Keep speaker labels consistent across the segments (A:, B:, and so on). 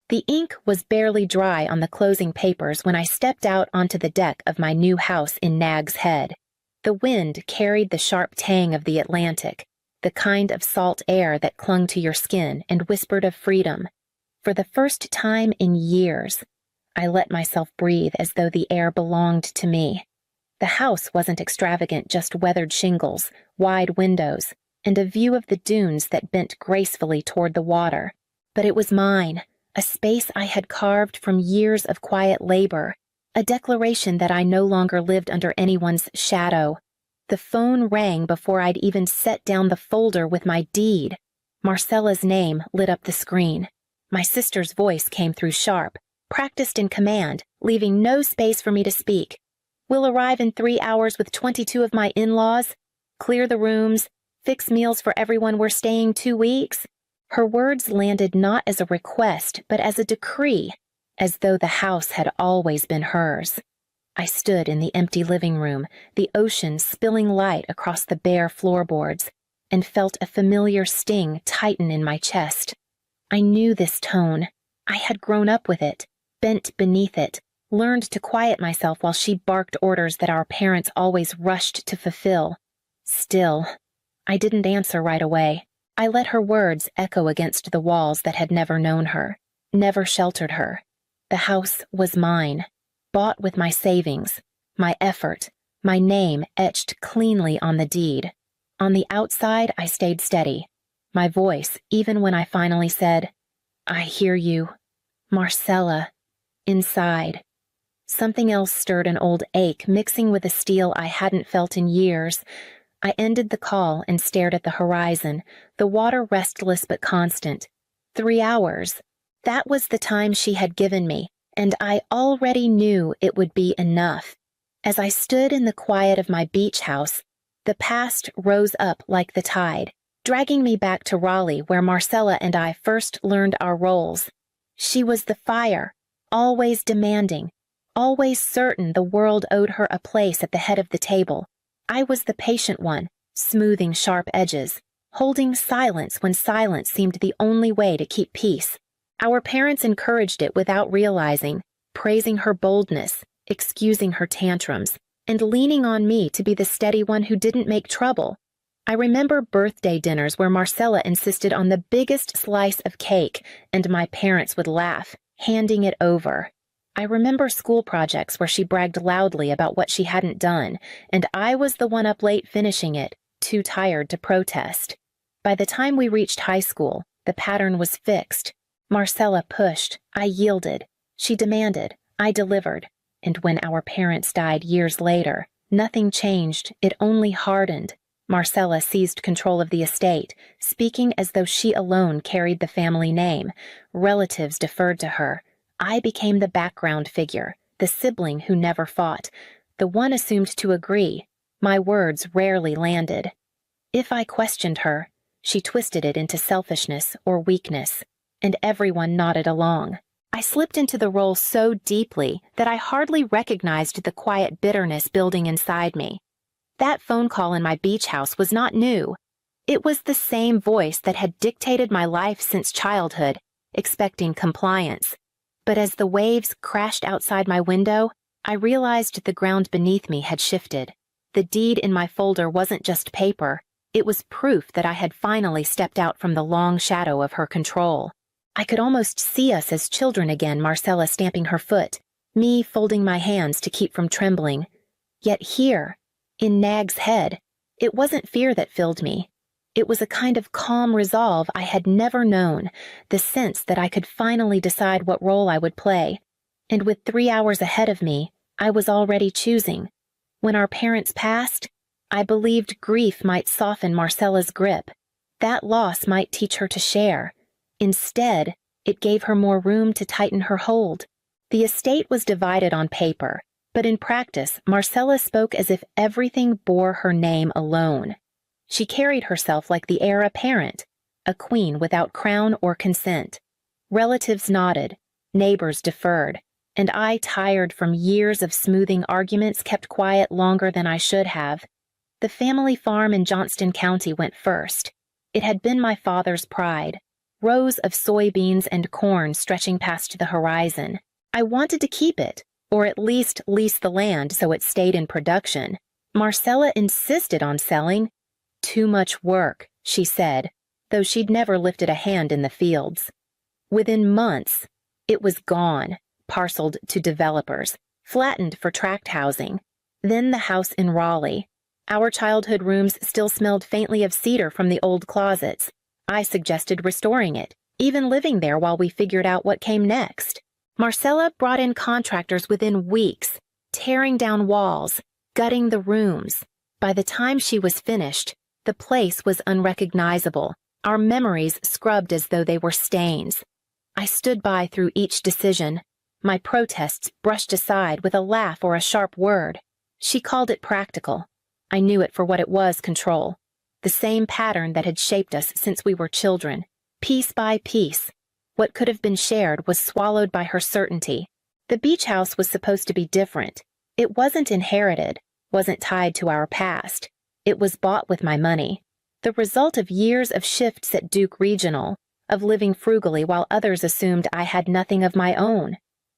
A: The ink was barely dry on the closing papers when I stepped out onto the deck of my new house in Nag's Head. The wind carried the sharp tang of the Atlantic, the kind of salt air that clung to your skin and whispered of freedom. For the first time in years, I let myself breathe as though the air belonged to me. The house wasn't extravagant, just weathered shingles, wide windows, and a view of the dunes that bent gracefully toward the water. But it was mine, a space I had carved from years of quiet labor, a declaration that I no longer lived under anyone's shadow. The phone rang before I'd even set down the folder with my deed. Marcella's name lit up the screen. My sister's voice came through sharp, practiced in command, leaving no space for me to speak. "We'll arrive in 3 hours with 22 of my in-laws. Clear the rooms. Fix meals for everyone. We're staying 2 weeks." Her words landed not as a request, but as a decree, as though the house had always been hers. I stood in the empty living room, the ocean spilling light across the bare floorboards, and felt a familiar sting tighten in my chest. I knew this tone. I had grown up with it, bent beneath it, learned to quiet myself while she barked orders that our parents always rushed to fulfill. Still, I didn't answer right away. I let her words echo against the walls that had never known her, never sheltered her. The house was mine, bought with my savings, my effort, my name etched cleanly on the deed. On the outside, I stayed steady, my voice, even when I finally said, "I hear you, Marcella," inside. Something else stirred an old ache, mixing with a steel I hadn't felt in years. I ended the call and stared at the horizon, the water restless but constant. 3 hours. That was the time she had given me, and I already knew it would be enough. As I stood in the quiet of my beach house, the past rose up like the tide, dragging me back to Raleigh, where Marcella and I first learned our roles. She was the fire, always demanding, always certain the world owed her a place at the head of the table. I was the patient one, smoothing sharp edges, holding silence when silence seemed the only way to keep peace. Our parents encouraged it without realizing, praising her boldness, excusing her tantrums, and leaning on me to be the steady one who didn't make trouble. I remember birthday dinners where Marcella insisted on the biggest slice of cake, and my parents would laugh, handing it over. I remember school projects where she bragged loudly about what she hadn't done, and I was the one up late finishing it, too tired to protest. By the time we reached high school, the pattern was fixed. Marcella pushed, I yielded. She demanded, I delivered. And when our parents died years later, nothing changed, it only hardened. Marcella seized control of the estate, speaking as though she alone carried the family name. Relatives deferred to her. I became the background figure, the sibling who never fought, the one assumed to agree. My words rarely landed. If I questioned her, she twisted it into selfishness or weakness, and everyone nodded along. I slipped into the role so deeply that I hardly recognized the quiet bitterness building inside me. That phone call in my beach house was not new. It was the same voice that had dictated my life since childhood, expecting compliance. But as the waves crashed outside my window, I realized the ground beneath me had shifted. The deed in my folder wasn't just paper. It was proof that I had finally stepped out from the long shadow of her control. I could almost see us as children again, Marcella stamping her foot, me folding my hands to keep from trembling. Yet here, in Nag's Head, it wasn't fear that filled me. It was a kind of calm resolve I had never known, the sense that I could finally decide what role I would play. And with 3 hours ahead of me, I was already choosing. When our parents passed, I believed grief might soften Marcella's grip. That loss might teach her to share. Instead, it gave her more room to tighten her hold. The estate was divided on paper, but in practice, Marcella spoke as if everything bore her name alone. She carried herself like the heir apparent, a queen without crown or consent. Relatives nodded, neighbors deferred, and I, tired from years of smoothing arguments, kept quiet longer than I should have. The family farm in Johnston County went first. It had been my father's pride. rows of soybeans and corn stretching past the horizon. I wanted to keep it, or at least lease the land so it stayed in production. Marcella insisted on selling. Too much work, she said, though she'd never lifted a hand in the fields. Within months, it was gone, parceled to developers, flattened for tract housing. Then the house in Raleigh. Our childhood rooms still smelled faintly of cedar from the old closets. I suggested restoring it, even living there while we figured out what came next. Marcella brought in contractors within weeks, tearing down walls, gutting the rooms. By the time she was finished, the place was unrecognizable, our memories scrubbed as though they were stains. I stood by through each decision, my protests brushed aside with a laugh or a sharp word. She called it practical. I knew it for what it was: control. The same pattern that had shaped us since we were children. Piece by piece, what could have been shared was swallowed by her certainty. The beach house was supposed to be different. It wasn't inherited, wasn't tied to our past. It was bought with my money. The result of years of shifts at Duke Regional, of living frugally while others assumed I had nothing of my own.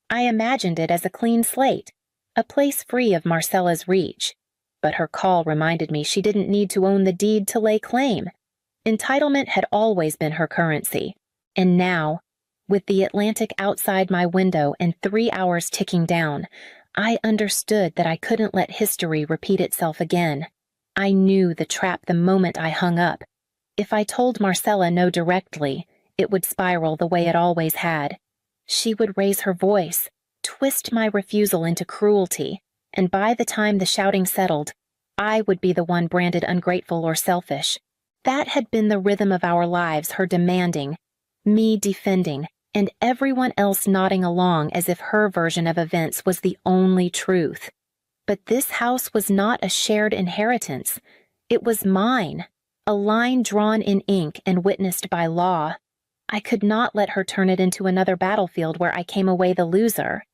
A: I imagined it as a clean slate, a place free of Marcella's reach. But her call reminded me she didn't need to own the deed to lay claim. Entitlement had always been her currency. And now, with the Atlantic outside my window and 3 hours ticking down, I understood that I couldn't let history repeat itself again. I knew the trap the moment I hung up. If I told Marcella no directly, it would spiral the way it always had. She would raise her voice, twist my refusal into cruelty, and by the time the shouting settled, I would be the one branded ungrateful or selfish. That had been the rhythm of our lives, her demanding, me defending, and everyone else nodding along as if her version of events was the only truth. But this house was not a shared inheritance. It was mine, a line drawn in ink and witnessed by law. I could not let her turn it into another battlefield where I came away the loser.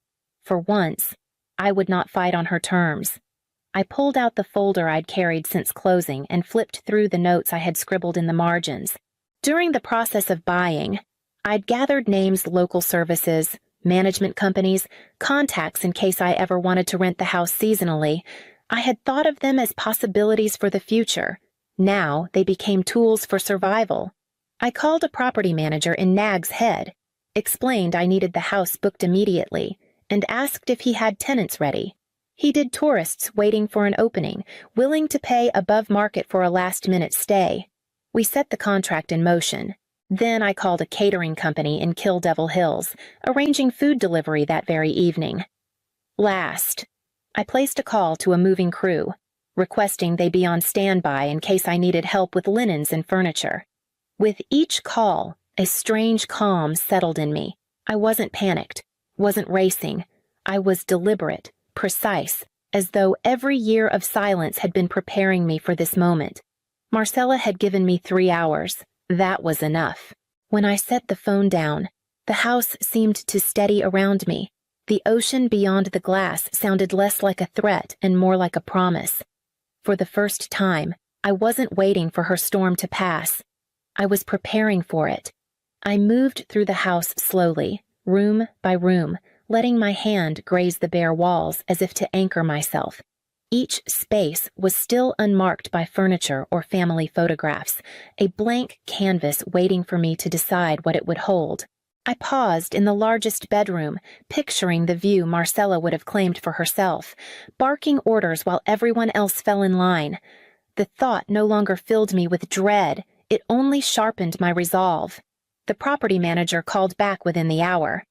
A: For once, I would not fight on her terms. I pulled out the folder I'd carried since closing and flipped through the notes I had scribbled in the margins. During the process of buying, I'd gathered names, local services, management companies, contacts in case I ever wanted to rent the house seasonally. I had thought of them as possibilities for the future. Now they became tools for survival. I called a property manager in Nags Head, explained I needed the house booked immediately, and asked if he had tenants ready. He did tourists waiting for an opening, willing to pay above market for a last-minute stay. We set the contract in motion. Then I called a catering company in Kill Devil Hills, arranging food delivery that very evening. Last, I placed a call to a moving crew, requesting they be on standby in case I needed help with linens and furniture. With each call, a strange calm settled in me. I wasn't panicked, wasn't racing. I was deliberate, precise, as though every year of silence had been preparing me for this moment. Marcella had given me 3 hours. That was enough. When I set the phone down, the house seemed to steady around me. The ocean beyond the glass sounded less like a threat and more like a promise. For the first time, I wasn't waiting for her storm to pass. I was preparing for it. I moved through the house slowly, room by room, letting my hand graze the bare walls as if to anchor myself. Each space was still unmarked by furniture or family photographs, a blank canvas waiting for me to decide what it would hold. I paused in the largest bedroom, picturing the view Marcella would have claimed for herself, barking orders while everyone else fell in line. The thought no longer filled me with dread, it only sharpened my resolve. The property manager called back within the hour.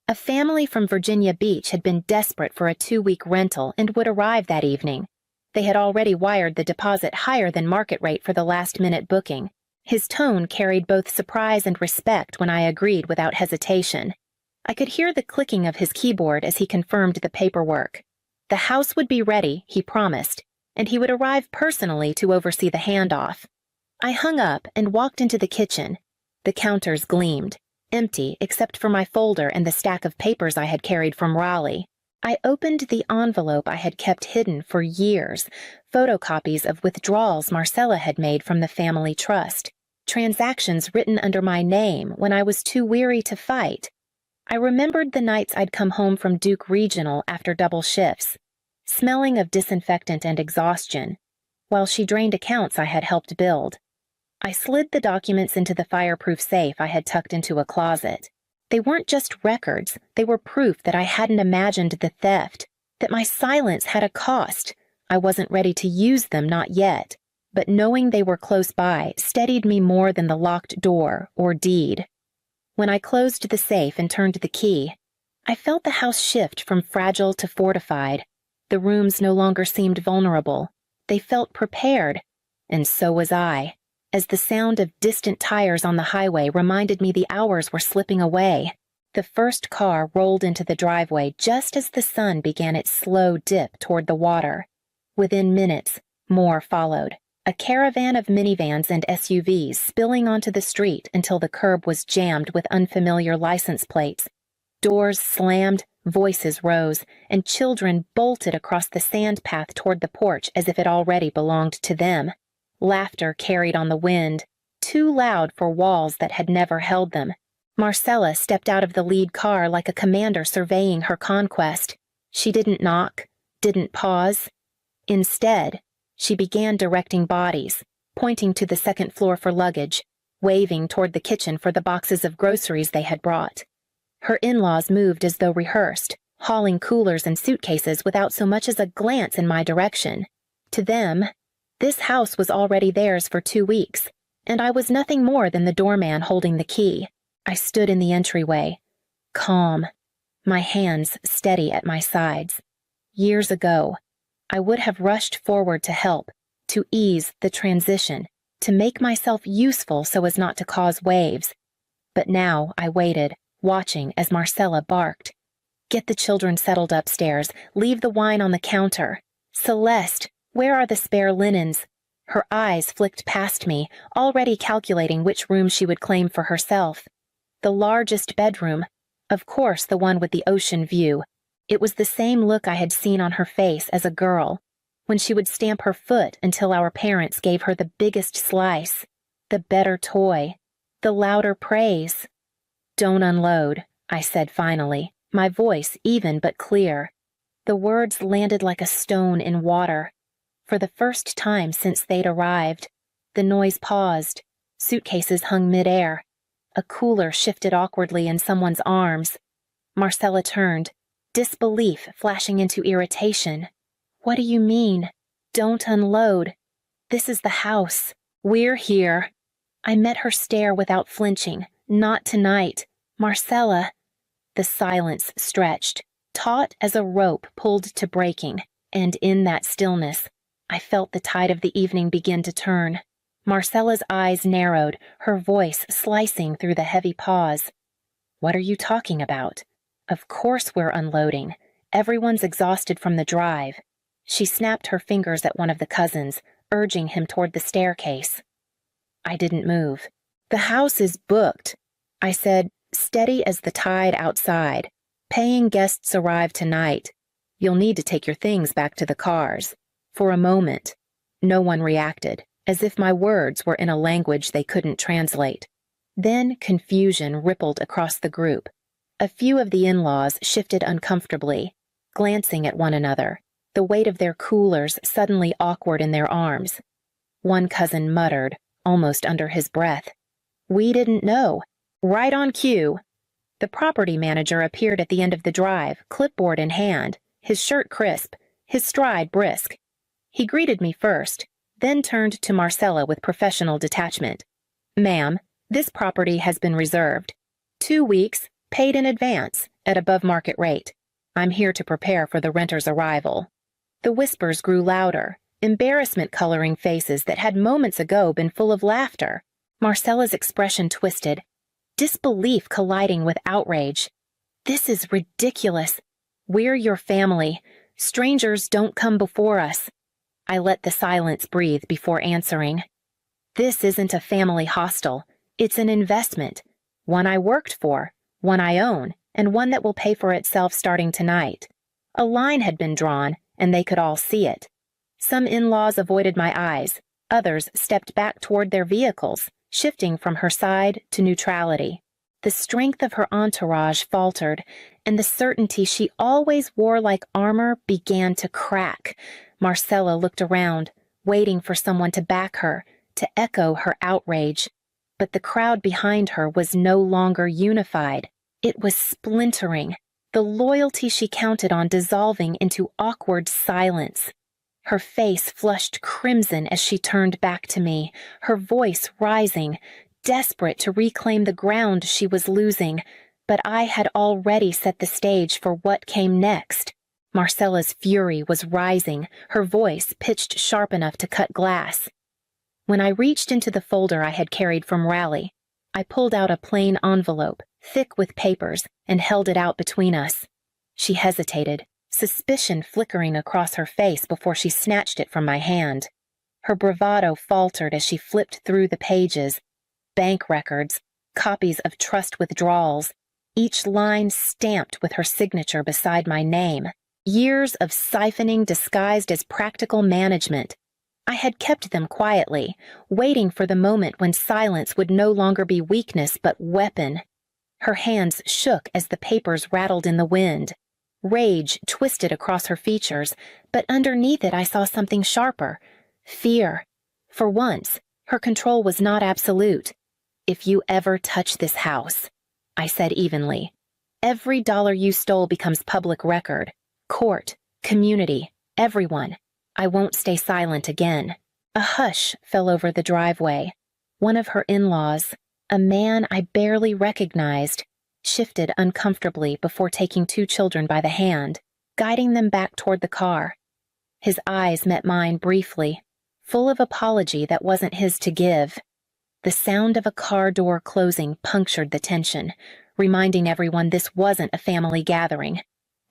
A: A family from Virginia Beach had been desperate for a 2-week rental and would arrive that evening. They had already wired the deposit higher than market rate for the last-minute booking. His tone carried both surprise and respect when I agreed without hesitation. I could hear the clicking of his keyboard as he confirmed the paperwork. The house would be ready, he promised, and he would arrive personally to oversee the handoff. I hung up and walked into the kitchen. The counters gleamed, empty except for my folder and the stack of papers I had carried from Raleigh. I opened the envelope I had kept hidden for years, photocopies of withdrawals Marcella had made from the family trust. transactions written under my name when I was too weary to fight. I remembered the nights I'd come home from Duke Regional after double shifts, smelling of disinfectant and exhaustion, while she drained accounts I had helped build. I slid the documents into the fireproof safe I had tucked into a closet. They weren't just records, they were proof that I hadn't imagined the theft, that my silence had a cost. I wasn't ready to use them, not yet, but knowing they were close by steadied me more than the locked door or deed. When I closed the safe and turned the key, I felt the house shift from fragile to fortified. The rooms no longer seemed vulnerable. They felt prepared, and so was I, as the sound of distant tires on the highway reminded me the hours were slipping away. The first car rolled into the driveway just as the sun began its slow dip toward the water. Within minutes, more followed, a caravan of minivans and SUVs spilling onto the street until the curb was jammed with unfamiliar license plates. Doors slammed, voices rose, and children bolted across the sand path toward the porch as if it already belonged to them. Laughter carried on the wind, too loud for walls that had never held them. Marcella stepped out of the lead car like a commander surveying her conquest. She didn't knock, didn't pause. Instead, she began directing bodies, pointing to the second floor for luggage, waving toward the kitchen for the boxes of groceries they had brought. Her in-laws moved as though rehearsed, hauling coolers and suitcases without so much as a glance in my direction. To them, this house was already theirs for 2 weeks, and I was nothing more than the doorman holding the key. I stood in the entryway, calm, my hands steady at my sides. Years ago, I would have rushed forward to help, to ease the transition, to make myself useful so as not to cause waves. But now I waited, watching as Marcella barked. Get the children settled upstairs, leave the wine on the counter. Celeste, where are the spare linens? Her eyes flicked past me, already calculating which room she would claim for herself. The largest bedroom, of course the one with the ocean view. It was the same look I had seen on her face as a girl, when she would stamp her foot until our parents gave her the biggest slice, the better toy, the louder praise. Don't unload, I said finally, my voice even but clear. The words landed like a stone in water. For the first time since they'd arrived, the noise paused, suitcases hung midair. A cooler shifted awkwardly in someone's arms. Marcella turned, disbelief flashing into irritation. What do you mean? Don't unload. This is the house. We're here. I met her stare without flinching. Not tonight. Marcella. The silence stretched, taut as a rope pulled to breaking, and in that stillness, I felt the tide of the evening begin to turn. Marcella's eyes narrowed, her voice slicing through the heavy pause. What are you talking about? Of course we're unloading. Everyone's exhausted from the drive. She snapped her fingers at one of the cousins, urging him toward the staircase. I didn't move. The house is booked, I said, steady as the tide outside. Paying guests arrive tonight. You'll need to take your things back to the cars. For a moment, no one reacted, as if my words were in a language they couldn't translate. Then confusion rippled across the group. A few of the in-laws shifted uncomfortably, glancing at one another, the weight of their coolers suddenly awkward in their arms. One cousin muttered, almost under his breath, "We didn't know. Right on cue." The property manager appeared at the end of the drive, clipboard in hand, his shirt crisp, his stride brisk. He greeted me first, then turned to Marcella with professional detachment. "Ma'am, this property has been reserved. 2 weeks, paid in advance, at above market rate. I'm here to prepare for the renter's arrival." The whispers grew louder, embarrassment coloring faces that had moments ago been full of laughter. Marcella's expression twisted, disbelief colliding with outrage. "This is ridiculous. We're your family. Strangers don't come before us." I let the silence breathe before answering. "This isn't a family hostel. It's an investment. One I worked for, one I own, and one that will pay for itself starting tonight." A line had been drawn, and they could all see it. Some in-laws avoided my eyes. Others stepped back toward their vehicles, shifting from her side to neutrality. The strength of her entourage faltered, and the certainty she always wore like armor began to crack. Marcella looked around, waiting for someone to back her, to echo her outrage. But the crowd behind her was no longer unified. It was splintering, the loyalty she counted on dissolving into awkward silence. Her face flushed crimson as she turned back to me, her voice rising, desperate to reclaim the ground she was losing, but I had already set the stage for what came next. Marcella's fury was rising, her voice pitched sharp enough to cut glass. When I reached into the folder I had carried from Raleigh, I pulled out a plain envelope, thick with papers, and held it out between us. She hesitated, suspicion flickering across her face before she snatched it from my hand. Her bravado faltered as she flipped through the pages. Bank records, copies of trust withdrawals, each line stamped with her signature beside my name. Years of siphoning disguised as practical management. I had kept them quietly, waiting for the moment when silence would no longer be weakness but weapon. Her hands shook as the papers rattled in the wind. Rage twisted across her features, but underneath it I saw something sharper. Fear. For once, her control was not absolute. "If you ever touch this house," I said evenly, "every dollar you stole becomes public record. Court, community, everyone. I won't stay silent again." A hush fell over the driveway. One of her in-laws, a man I barely recognized, shifted uncomfortably before taking two children by the hand, guiding them back toward the car. His eyes met mine briefly, full of apology that wasn't his to give. The sound of a car door closing punctured the tension, reminding everyone this wasn't a family gathering.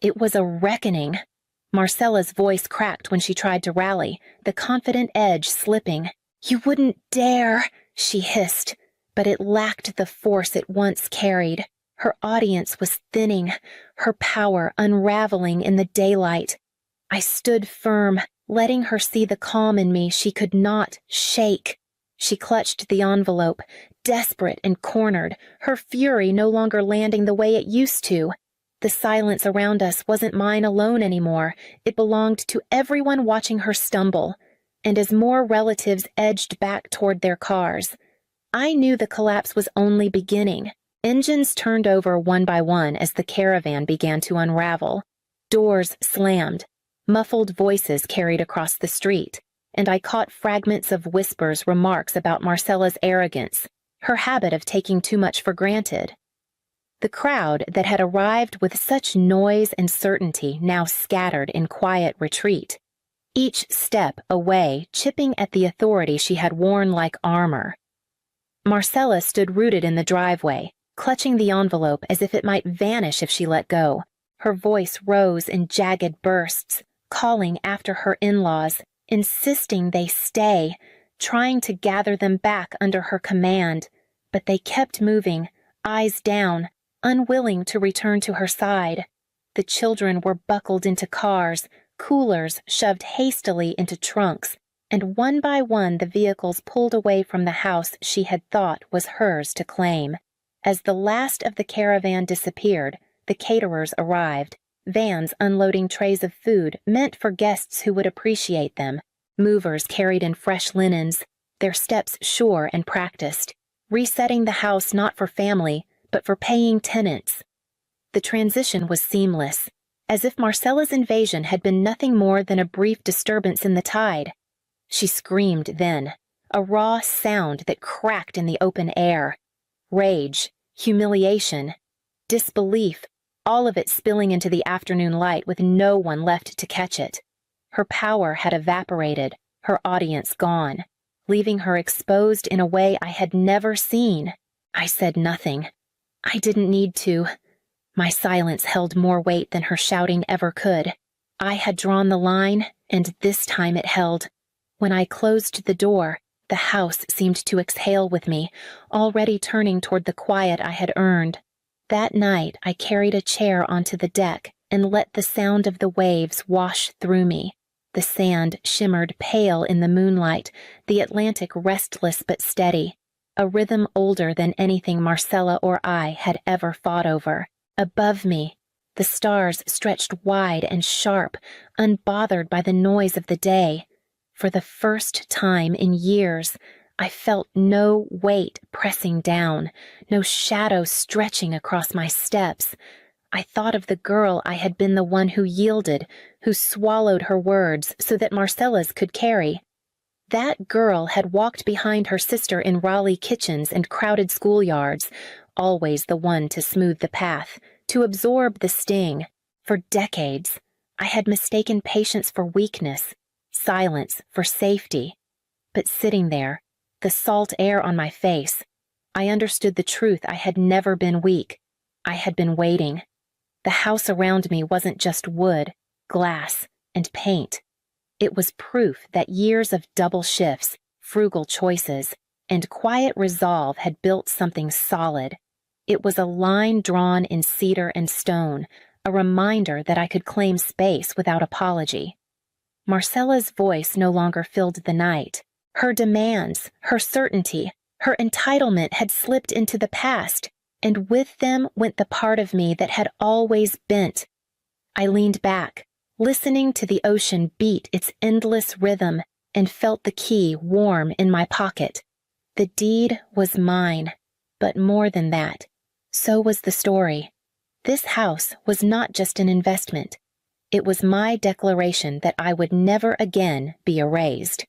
A: It was a reckoning. Marcella's voice cracked when she tried to rally, the confident edge slipping. "You wouldn't dare," she hissed, but it lacked the force it once carried. Her audience was thinning, her power unraveling in the daylight. I stood firm, letting her see the calm in me she could not shake. She clutched the envelope, desperate and cornered, her fury no longer landing the way it used to. The silence around us wasn't mine alone anymore. It belonged to everyone watching her stumble. And as more relatives edged back toward their cars, I knew the collapse was only beginning. Engines turned over one by one as the caravan began to unravel. Doors slammed. Muffled voices carried across the street, and I caught fragments of whispers, remarks about Marcella's arrogance, her habit of taking too much for granted. The crowd that had arrived with such noise and certainty now scattered in quiet retreat, each step away chipping at the authority she had worn like armor. Marcella stood rooted in the driveway, clutching the envelope as if it might vanish if she let go. Her voice rose in jagged bursts, calling after her in-laws, insisting they stay, trying to gather them back under her command, but they kept moving, eyes down, unwilling to return to her side. The children were buckled into cars, coolers shoved hastily into trunks, and one by one the vehicles pulled away from the house she had thought was hers to claim. As the last of the caravan disappeared, the caterers arrived, vans unloading trays of food meant for guests who would appreciate them. Movers carried in fresh linens, their steps sure and practiced, resetting the house not for family, but for paying tenants. The transition was seamless, as if Marcella's invasion had been nothing more than a brief disturbance in the tide. She screamed then, a raw sound that cracked in the open air. Rage, humiliation, disbelief, all of it spilling into the afternoon light with no one left to catch it. Her power had evaporated, her audience gone, leaving her exposed in a way I had never seen. I said nothing. I didn't need to. My silence held more weight than her shouting ever could. I had drawn the line, and this time it held. When I closed the door, the house seemed to exhale with me, already turning toward the quiet I had earned. That night I carried a chair onto the deck and let the sound of the waves wash through me. The sand shimmered pale in the moonlight, the Atlantic restless but steady. a rhythm older than anything Marcella or I had ever fought over. Above me, the stars stretched wide and sharp, unbothered by the noise of the day. For the first time in years, I felt no weight pressing down, no shadow stretching across my steps. I thought of the girl I had been, the one who yielded, who swallowed her words so that Marcella's could carry. That girl had walked behind her sister in Raleigh kitchens and crowded schoolyards, always the one to smooth the path, to absorb the sting. For decades, I had mistaken patience for weakness, silence for safety. But sitting there, the salt air on my face, I understood the truth. I had never been weak. I had been waiting. The house around me wasn't just wood, glass, and paint. It was proof that years of double shifts, frugal choices, and quiet resolve had built something solid. It was a line drawn in cedar and stone, a reminder that I could claim space without apology. Marcella's voice no longer filled the night. Her demands, her certainty, her entitlement had slipped into the past, and with them went the part of me that had always bent. I leaned back, listening to the ocean beat its endless rhythm, and felt the key warm in my pocket. The deed was mine, but more than that, so was the story. This house was not just an investment. It was my declaration that I would never again be erased.